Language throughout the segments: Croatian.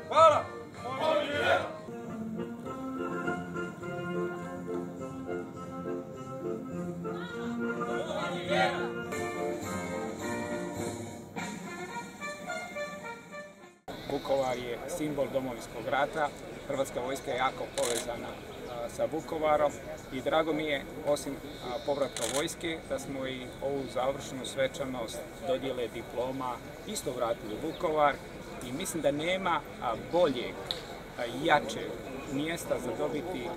Hvala! Vukovar je simbol Domovinskog rata. Hrvatska vojska je jako povezana sa Vukovarom i drago mi je, osim povratka vojske, da smo i ovu završenu svečanost dodjele diploma isto vratili u Vukovar i mislim da nema boljeg, jačeg mjesta za dobiti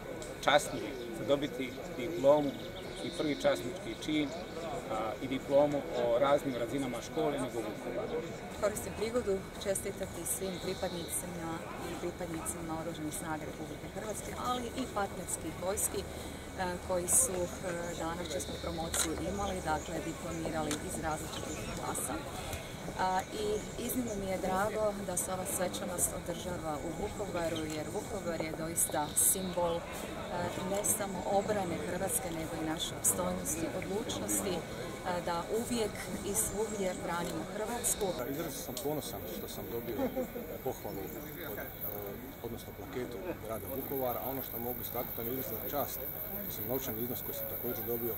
časnije, za dobiti diplomu i prvi časnički čin i diplomu o raznim razinama škole nego Vukovar. Koristim prigodu čestitati svim pripadnicima i pripadnicima Oružanih snaga Republike Hrvatske, ali i partnerskih vojski koji su danas česnu promociju imali, dakle diplomirali iz različitih klasa. I iznimno mi je drago da se ova svečanost održava u Vukovaru, jer Vukovar je doista simbol ne samo obrane Hrvatske, nego i naše opstojnosti, odlučnosti da uvijek i svugdje branimo Hrvatsku. Izrazito sam ponosan što sam dobio pohvalu, odnosno plaketu grada Vukovara, a ono što mogu istaknuti je izrazita čast, da sam novčani iznos koji sam također dobio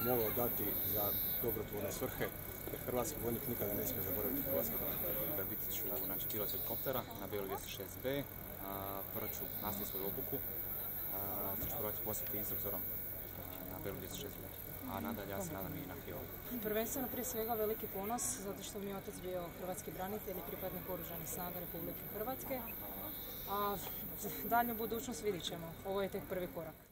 mogao dati za dobrotvorne svrhe, jer hrvatski vojnik nikada ne smije zaboraviti hrvatski branitelj. Biti ću pilot helikoptera na BL-206B, prvo ću nastaviti svoju obuku, ću probati postati instruktorom na BL-206B, a nadalje ja se nadam i na HIO. Prvenstveno prije svega veliki ponos, zato što mi je otac bio hrvatski branitelj i pripadnik Oružanih snaga Republike Hrvatske, a daljnju budućnost vidit ćemo. Ovo je tek prvi korak.